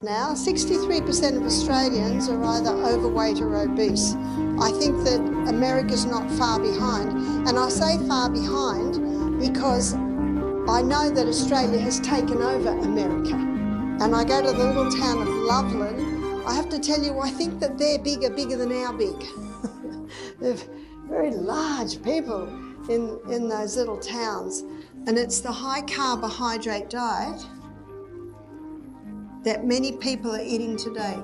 Now, 63% of Australians are either overweight or obese. I think that America's not far behind, and I say far behind because I know that Australia has taken over America. And I go to the little town of Loveland. I have to tell you, I think that they're bigger than our big. They're very large people in those little towns. And it's the high carbohydrate diet that many people are eating today.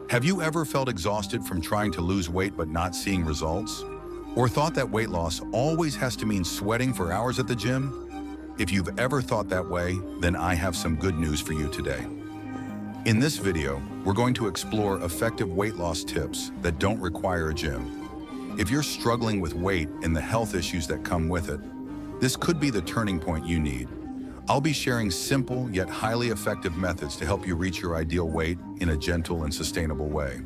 Have you ever felt exhausted from trying to lose weight but not seeing results? Or thought that weight loss always has to mean sweating for hours at the gym? If you've ever thought that way, then I have some good news for you today. In this video, we're going to explore effective weight loss tips that don't require a gym. If you're struggling with weight and the health issues that come with it, this could be the turning point you need. I'll be sharing simple yet highly effective methods to help you reach your ideal weight in a gentle and sustainable way.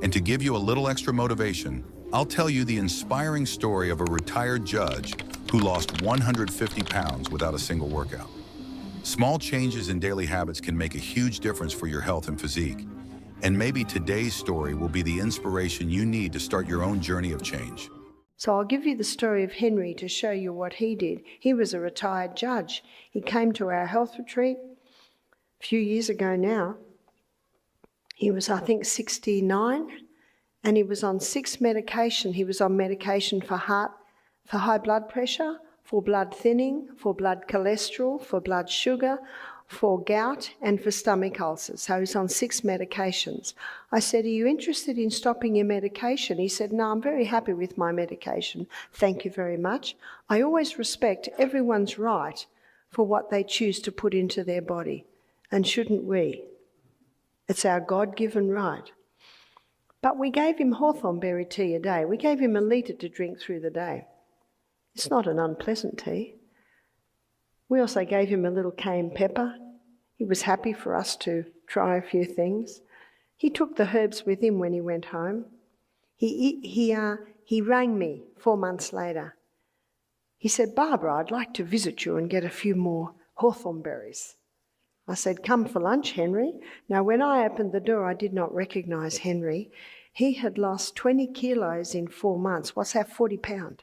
And to give you a little extra motivation, I'll tell you the inspiring story of a retired judge who lost 150 pounds without a single workout. Small changes in daily habits can make a huge difference for your health and physique. And maybe today's story will be the inspiration you need to start your own journey of change. So I'll give you the story of Henry to show you what he did. He was a retired judge. He came to our health retreat a few years ago now. He was, I think, 69, and he was on 6 medication. He was on medication for high blood pressure, for blood thinning, for blood cholesterol, for blood sugar, for gout, and for stomach ulcers. So he's on 6 medications. I said, "Are you interested in stopping your medication?" He said, "No, I'm very happy with my medication. Thank you very much. I always respect everyone's right for what they choose to put into their body. And shouldn't we? It's our God-given right." But we gave him hawthorn berry tea a day. We gave him a litre to drink through the day. It's not an unpleasant tea. We also gave him a little cayenne pepper. He was happy for us to try a few things. He took the herbs with him when he went home. He rang me 4 months later. He said, "Barbara, I'd like to visit you and get a few more hawthorn berries." I said, "Come for lunch, Henry." Now, when I opened the door, I did not recognise Henry. He had lost 20 kilos in 4 months. What's that, 40 pound?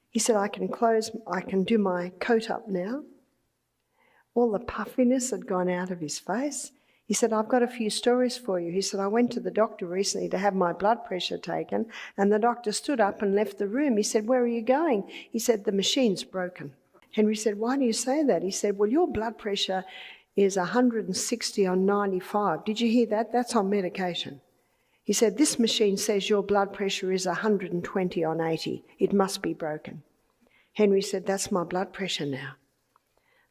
He said, I can do my coat up now. All the puffiness had gone out of his face. He said, "I've got a few stories for you." He said, "I went to the doctor recently to have my blood pressure taken, and the doctor stood up and left the room." He said, "Where are you going?" He said, "The machine's broken." Henry said, "Why do you say that?" He said, "Well, your blood pressure is 160 on 95. Did you hear that? That's on medication." He said, "This machine says your blood pressure is 120 on 80. It must be broken." Henry said, "That's my blood pressure now."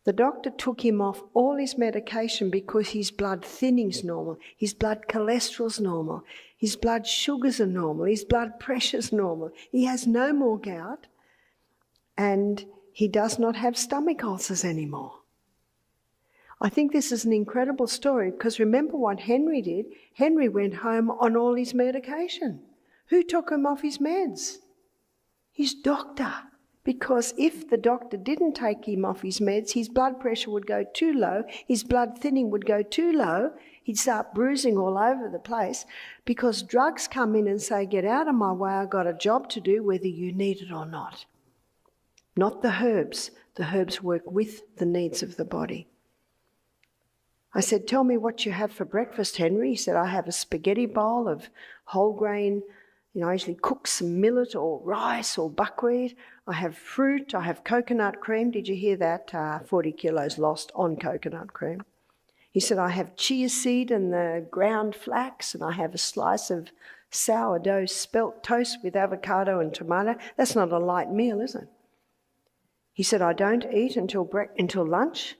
The doctor took him off all his medication because his blood thinning's normal, his blood cholesterol's normal, his blood sugars are normal, his blood pressure's normal. He has no more gout, and he does not have stomach ulcers anymore. I think this is an incredible story because remember what Henry did? Henry went home on all his medication. Who took him off his meds? His doctor. Because if the doctor didn't take him off his meds, his blood pressure would go too low, his blood thinning would go too low, he'd start bruising all over the place because drugs come in and say, "Get out of my way, I've got a job to do whether you need it or not." Not the herbs. The herbs work with the needs of the body. I said, "Tell me what you have for breakfast, Henry." He said, "I have a spaghetti bowl of whole grain. I usually cook some millet or rice or buckwheat. I have fruit. I have coconut cream." Did you hear that? 40 kilos lost on coconut cream. He said, "I have chia seed and the ground flax, and I have a slice of sourdough spelt toast with avocado and tomato." That's not a light meal, is it? He said, "I don't eat until lunch."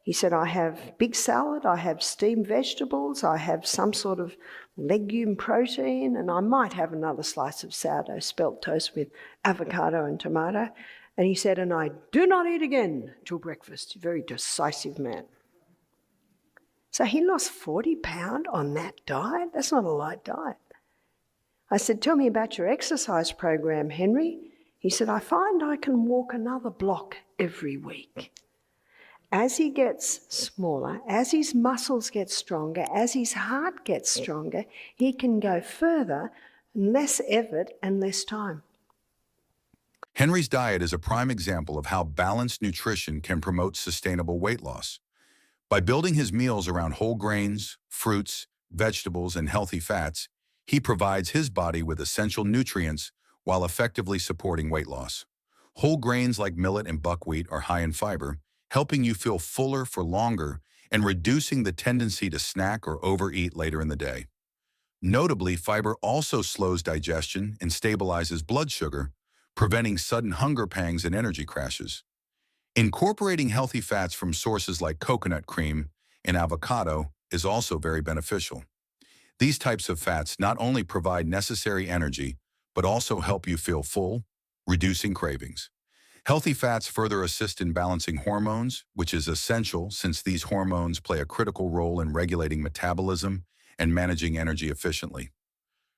He said, "I have big salad, I have steamed vegetables, I have some sort of legume protein, and I might have another slice of sourdough spelt toast with avocado and tomato." And he said, "And I do not eat again till breakfast." Very decisive man. So he lost 40 pound on that diet? That's not a light diet. I said, "Tell me about your exercise program, Henry." He said, "I find I can walk another block every week. as he gets smaller, as his muscles get stronger, as his heart gets stronger, he can go further, less effort and less time. Henry's diet is a prime example of how balanced nutrition can promote sustainable weight loss. By building his meals around whole grains, fruits, vegetables, and healthy fats, he provides his body with essential nutrients while effectively supporting weight loss. Whole grains like millet and buckwheat are high in fiber, helping you feel fuller for longer and reducing the tendency to snack or overeat later in the day. Notably, fiber also slows digestion and stabilizes blood sugar, preventing sudden hunger pangs and energy crashes. Incorporating healthy fats from sources like coconut cream and avocado is also very beneficial. These types of fats not only provide necessary energy, but also help you feel full, reducing cravings. Healthy fats further assist in balancing hormones, which is essential since these hormones play a critical role in regulating metabolism and managing energy efficiently.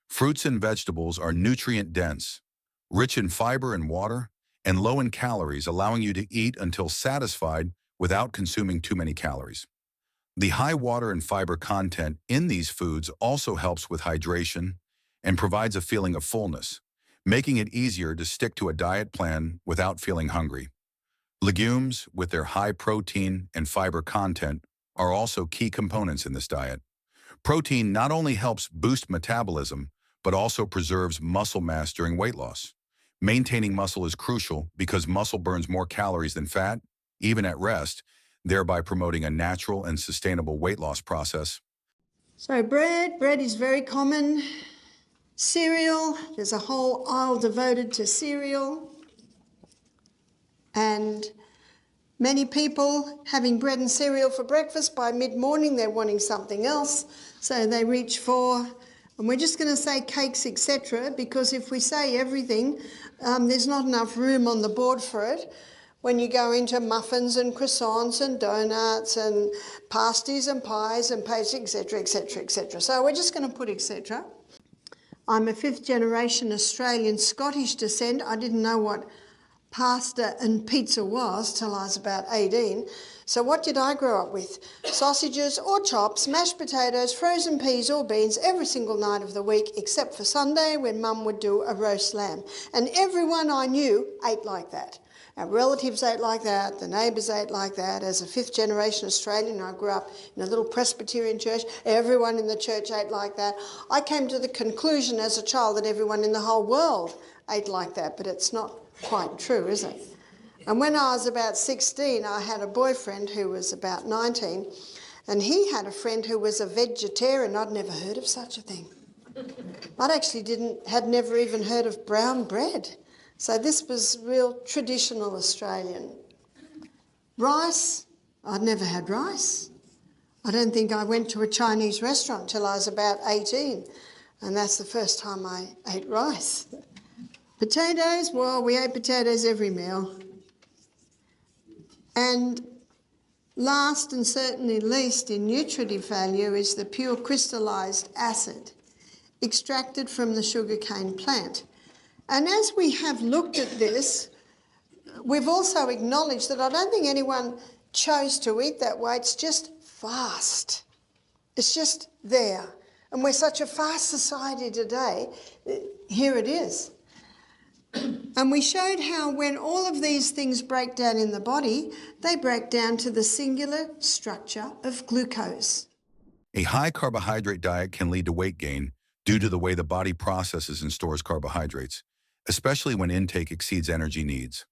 Fruits and vegetables are nutrient-dense, rich in fiber and water, and low in calories, allowing you to eat until satisfied without consuming too many calories. The high water and fiber content in these foods also helps with hydration and provides a feeling of fullness, making it easier to stick to a diet plan without feeling hungry. Legumes, with their high protein and fiber content, are also key components in this diet. Protein not only helps boost metabolism, but also preserves muscle mass during weight loss. Maintaining muscle is crucial because muscle burns more calories than fat, even at rest, thereby promoting a natural and sustainable weight loss process. So bread is very common. Cereal, there's a whole aisle devoted to cereal. And many people having bread and cereal for breakfast, by mid-morning they're wanting something else, so they reach for, and we're just going to say cakes, etc., because if we say everything, there's not enough room on the board for it. When you go into muffins and croissants and donuts and pasties and pies and pastries, etc., etc., etc. So we're just going to put etc. I'm a fifth-generation Australian Scottish descent. I didn't know what pasta and pizza was till I was about 18. So what did I grow up with? Sausages or chops, mashed potatoes, frozen peas or beans every single night of the week, except for Sunday when Mum would do a roast lamb. And everyone I knew ate like that. Our relatives ate like that, the neighbours ate like that. As a fifth-generation Australian, I grew up in a little Presbyterian church. Everyone in the church ate like that. I came to the conclusion as a child that everyone in the whole world ate like that, but it's not quite true, is it? And when I was about 16, I had a boyfriend who was about 19, and he had a friend who was a vegetarian. I'd never heard of such a thing. Had never even heard of brown bread. So this was real traditional Australian. Rice, I'd never had rice. I don't think I went to a Chinese restaurant till I was about 18, and that's the first time I ate rice. Potatoes, well, we ate potatoes every meal. And last and certainly least in nutritive value is the pure crystallised acid extracted from the sugarcane plant. And as we have looked at this, we've also acknowledged that I don't think anyone chose to eat that way. It's just fast. It's just there. And we're such a fast society today. Here it is. And we showed how when all of these things break down in the body, they break down to the singular structure of glucose. A high carbohydrate diet can lead to weight gain due to the way the body processes and stores carbohydrates, especially when intake exceeds energy needs.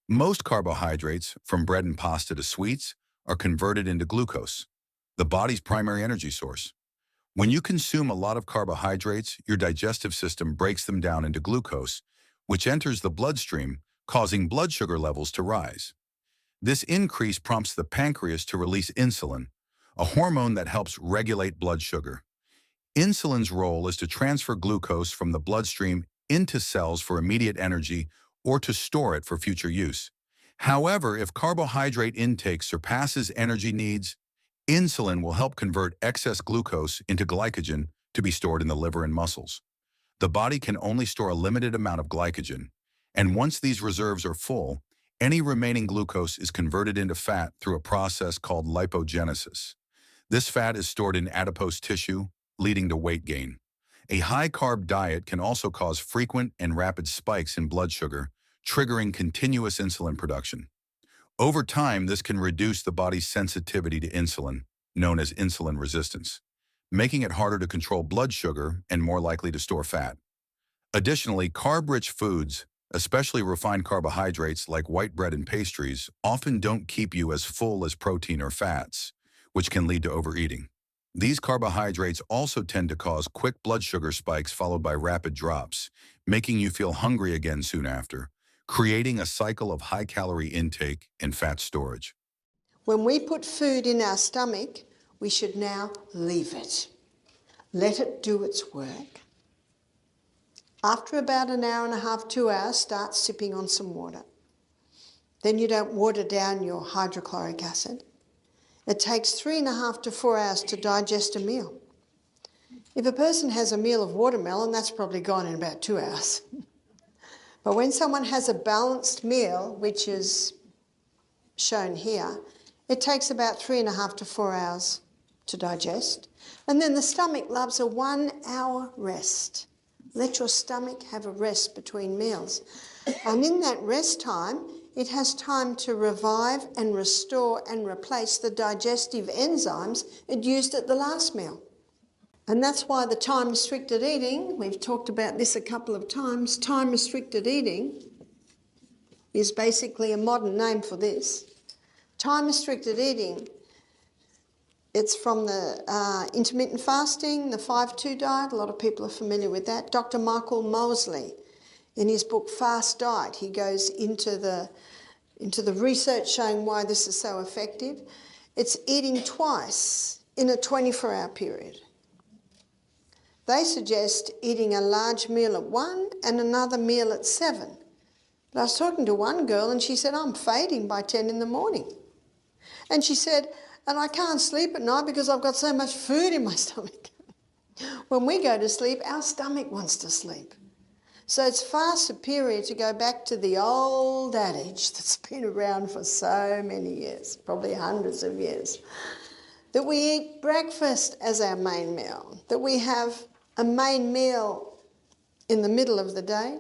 Most carbohydrates, from bread and pasta to sweets, are converted into glucose, the body's primary energy source. When you consume a lot of carbohydrates, your digestive system breaks them down into glucose, which enters the bloodstream, causing blood sugar levels to rise. This increase prompts the pancreas to release insulin, a hormone that helps regulate blood sugar. Insulin's role is to transfer glucose from the bloodstream into cells for immediate energy or to store it for future use. However, if carbohydrate intake surpasses energy needs, insulin will help convert excess glucose into glycogen to be stored in the liver and muscles. The body can only store a limited amount of glycogen, and once these reserves are full, Any remaining glucose is converted into fat through a process called lipogenesis. This fat is stored in adipose tissue, leading to weight gain. A high-carb diet can also cause frequent and rapid spikes in blood sugar, triggering continuous insulin production. Over time, this can reduce the body's sensitivity to insulin, known as insulin resistance, making it harder to control blood sugar and more likely to store fat. Additionally, carb-rich foods, especially refined carbohydrates like white bread and pastries, often don't keep you as full as protein or fats, which can lead to overeating. These carbohydrates also tend to cause quick blood sugar spikes followed by rapid drops, making you feel hungry again soon after, creating a cycle of high-calorie intake and fat storage. When we put food in our stomach, we should now leave it. Let it do its work. After about an hour and a half, 2 hours, start sipping on some water. Then you don't water down your hydrochloric acid. It takes 3.5 to 4 hours to digest a meal. If a person has a meal of watermelon, that's probably gone in about 2 hours. But when someone has a balanced meal, which is shown here, it takes about 3.5 to 4 hours to digest. And then the stomach loves a 1 hour rest. Let your stomach have a rest between meals. And in that rest time, it has time to revive and restore and replace the digestive enzymes it used at the last meal. And that's why the time-restricted eating, we've talked about this a couple of times, time-restricted eating is basically a modern name for this. Time-restricted eating, it's from the intermittent fasting, the 5-2 diet. A lot of people are familiar with that. Dr. Michael Mosley, in his book Fast Diet, he goes into the research showing why this is so effective. It's eating twice in a 24-hour period. They suggest eating a large meal at 1 and another meal at 7. But I was talking to one girl and she said, I'm fading by 10 in the morning. And she said, and I can't sleep at night because I've got so much food in my stomach. When we go to sleep, our stomach wants to sleep. So it's far superior to go back to the old adage that's been around for so many years, probably hundreds of years, that we eat breakfast as our main meal, that we have a main meal in the middle of the day,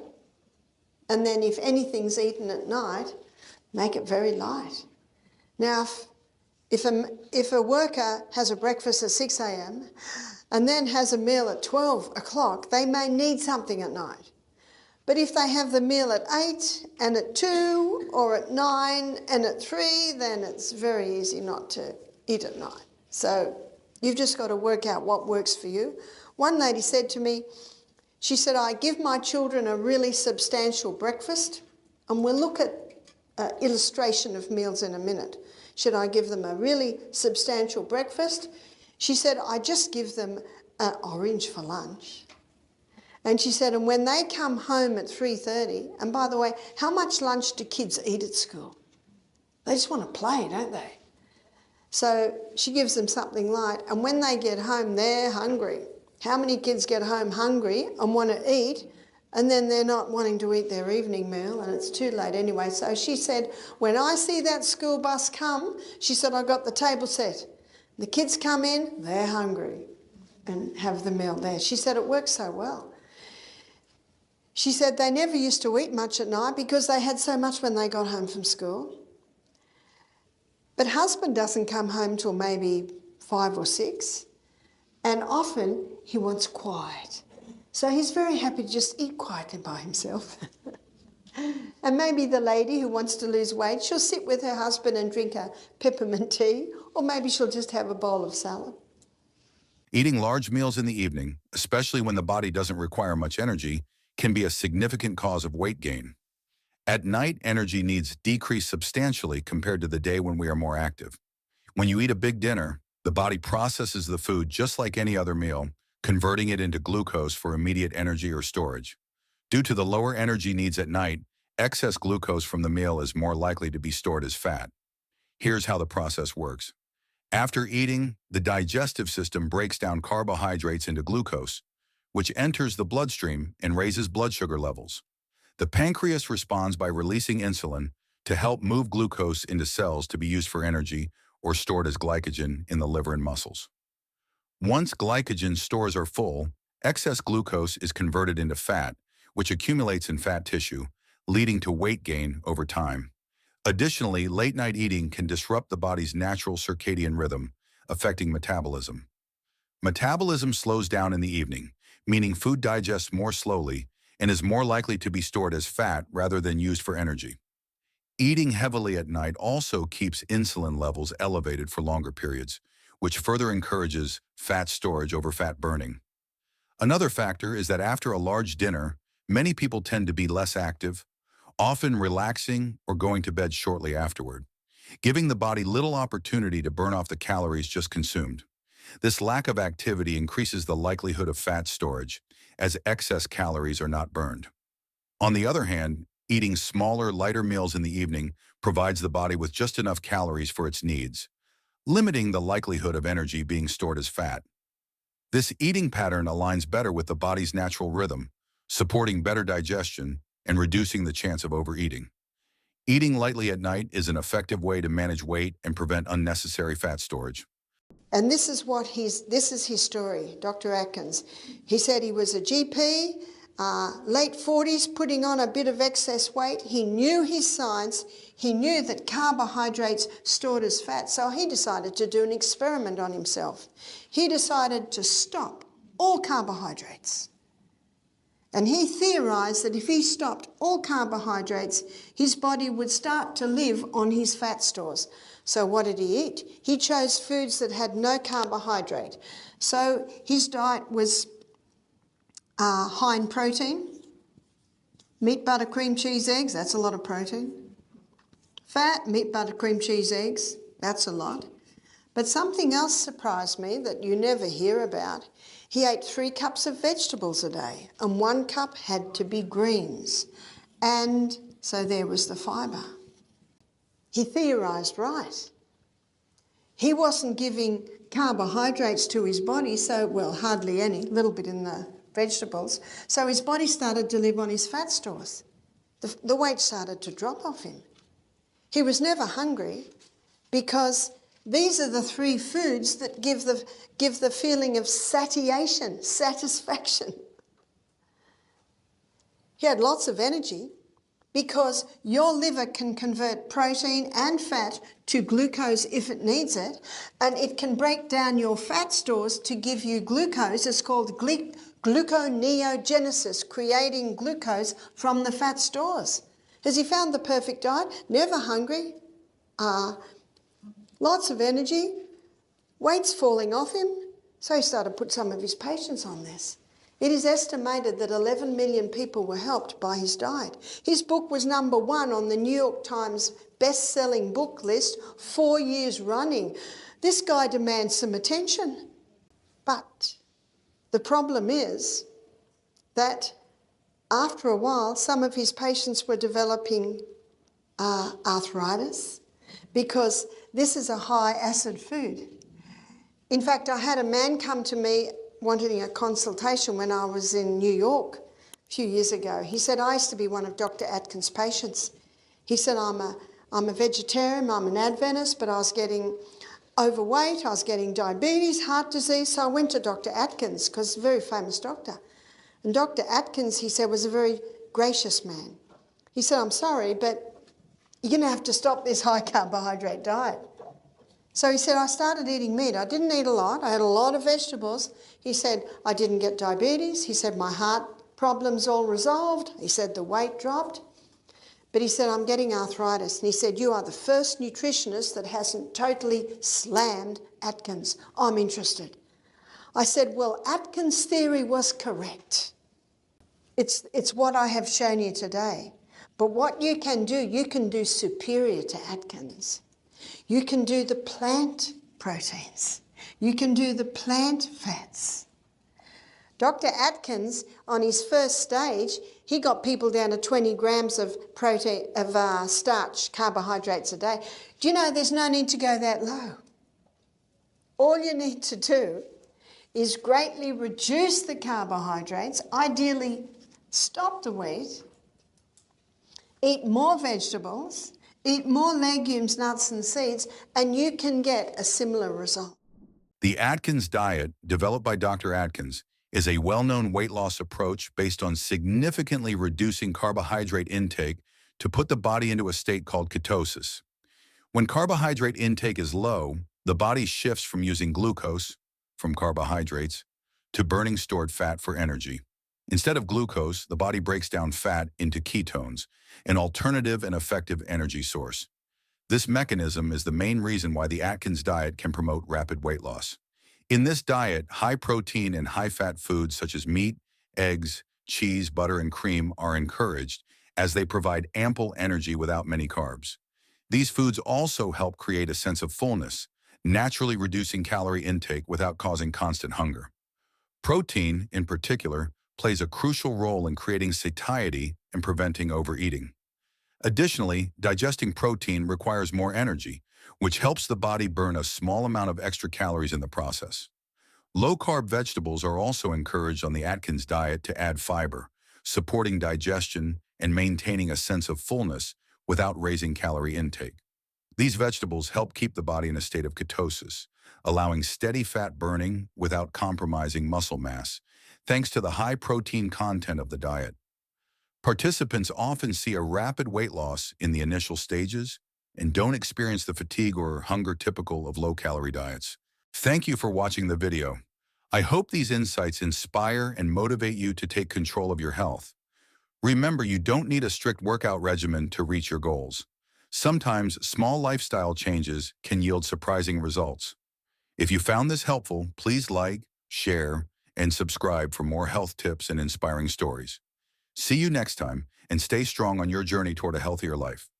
and then if anything's eaten at night, make it very light. Now, if a worker has a breakfast at 6 a.m. and then has a meal at 12 o'clock, they may need something at night. But if they have the meal at 8 and at 2 or at 9 and at 3, then it's very easy not to eat at night. So you've just got to work out what works for you. One lady said to me, she said, I give my children a really substantial breakfast, and we'll look at an illustration of meals in a minute. Should I give them a really substantial breakfast? She said, I just give them an orange for lunch. And she said, and when they come home at 3:30, and by the way, how much lunch do kids eat at school? They just want to play, don't they? So she gives them something light, and when they get home, they're hungry. How many kids get home hungry and want to eat, and then they're not wanting to eat their evening meal, and it's too late anyway? So she said, when I see that school bus come, she said, I got the table set. The kids come in, they're hungry, and have the meal there. She said it works so well. She said they never used to eat much at night because they had so much when they got home from school. But husband doesn't come home till maybe 5 or 6, and often he wants quiet. So he's very happy to just eat quietly by himself. And maybe the lady who wants to lose weight, she'll sit with her husband and drink a peppermint tea, or maybe she'll just have a bowl of salad. Eating large meals in the evening, especially when the body doesn't require much energy, can be a significant cause of weight gain. At night, energy needs decrease substantially compared to the day when we are more active. When you eat a big dinner, the body processes the food just like any other meal, converting it into glucose for immediate energy or storage. Due to the lower energy needs at night, excess glucose from the meal is more likely to be stored as fat. Here's how the process works. After eating, the digestive system breaks down carbohydrates into glucose, which enters the bloodstream and raises blood sugar levels. The pancreas responds by releasing insulin to help move glucose into cells to be used for energy or stored as glycogen in the liver and muscles. Once glycogen stores are full, excess glucose is converted into fat, which accumulates in fat tissue, leading to weight gain over time. Additionally, late-night eating can disrupt the body's natural circadian rhythm, affecting metabolism. Metabolism slows down in the evening, meaning food digests more slowly and is more likely to be stored as fat rather than used for energy. Eating heavily at night also keeps insulin levels elevated for longer periods, which further encourages fat storage over fat burning. Another factor is that after a large dinner, many people tend to be less active, often relaxing or going to bed shortly afterward, giving the body little opportunity to burn off the calories just consumed. This lack of activity increases the likelihood of fat storage, as excess calories are not burned. On the other hand, eating smaller, lighter meals in the evening provides the body with just enough calories for its needs, limiting the likelihood of energy being stored as fat. This eating pattern aligns better with the body's natural rhythm, supporting better digestion and reducing the chance of overeating. Eating lightly at night is an effective way to manage weight and prevent unnecessary fat storage. And this is his story, Dr. Atkins. He said he was a GP, late 40s, putting on a bit of excess weight. He knew his science. He knew that carbohydrates stored as fat, so he decided to do an experiment on himself. He decided to stop all carbohydrates. And he theorised that if he stopped all carbohydrates, his body would start to live on his fat stores. So what did he eat? He chose foods that had no carbohydrate. So his diet was high in protein, meat, butter, cream, cheese, eggs, that's a lot of protein. Fat, meat, butter, cream, cheese, eggs, that's a lot. But something else surprised me that you never hear about. He ate 3 cups of vegetables a day, and 1 cup had to be greens. And so there was the fibre. He theorised right. He wasn't giving carbohydrates to his body, so, well, hardly any, a little bit in the vegetables. So his body started to live on his fat stores. The weight started to drop off him. He was never hungry because these are the 3 foods that give the feeling of satiation, satisfaction. He had lots of energy because your liver can convert protein and fat to glucose if it needs it, and it can break down your fat stores to give you glucose. It's called gluconeogenesis, creating glucose from the fat stores. Has he found the perfect diet? Never hungry, lots of energy, weight's falling off him, so he started to put some of his patients on this. It is estimated that 11 million people were helped by his diet. His book was #1 on the New York Times best-selling book list 4 years running. This guy demands some attention. But the problem is that after a while, some of his patients were developing arthritis because this is a high-acid food. In fact, I had a man come to me wanting a consultation when I was in New York a few years ago. He said, I used to be one of Dr. Atkins' patients. He said, I'm a vegetarian, I'm an Adventist, but I was getting overweight, I was getting diabetes, heart disease, so I went to Dr. Atkins, because he's a very famous doctor. And Dr. Atkins, he said, was a very gracious man. He said, I'm sorry, but you're going to have to stop this high carbohydrate diet. So he said, I started eating meat. I didn't eat a lot. I had a lot of vegetables. He said, I didn't get diabetes. He said, my heart problems all resolved. He said, the weight dropped. But he said, I'm getting arthritis. And he said, you are the first nutritionist that hasn't totally slammed Atkins. I'm interested. I said, well, Atkins' theory was correct. It's what I have shown you today. But what you can do superior to Atkins. You can do the plant proteins. You can do the plant fats. Dr. Atkins, on his first stage, he got people down to 20 grams of starch, carbohydrates a day. Do you know there's no need to go that low? All you need to do is greatly reduce the carbohydrates, ideally stop the wheat, eat more vegetables, Eat more legumes, nuts, and seeds, and you can get a similar result. The Atkins diet, developed by Dr. Atkins, is a well-known weight loss approach based on significantly reducing carbohydrate intake to put the body into a state called ketosis. When carbohydrate intake is low, the body shifts from using glucose, from carbohydrates, to burning stored fat for energy. Instead of glucose, the body breaks down fat into ketones, an alternative and effective energy source. This mechanism is the main reason why the Atkins diet can promote rapid weight loss. In this diet, high protein and high fat foods such as meat, eggs, cheese, butter, and cream are encouraged as they provide ample energy without many carbs. These foods also help create a sense of fullness, naturally reducing calorie intake without causing constant hunger. Protein, in particular, plays a crucial role in creating satiety and preventing overeating. Additionally, digesting protein requires more energy, which helps the body burn a small amount of extra calories in the process. Low-carb vegetables are also encouraged on the Atkins diet to add fiber, supporting digestion and maintaining a sense of fullness without raising calorie intake. These vegetables help keep the body in a state of ketosis, allowing steady fat burning without compromising muscle mass, thanks to the high protein content of the diet. Participants often see a rapid weight loss in the initial stages and don't experience the fatigue or hunger typical of low-calorie diets. Thank you for watching the video. I hope these insights inspire and motivate you to take control of your health. Remember, you don't need a strict workout regimen to reach your goals. Sometimes small lifestyle changes can yield surprising results. If you found this helpful, please like, share, and subscribe for more health tips and inspiring stories. See you next time, and stay strong on your journey toward a healthier life.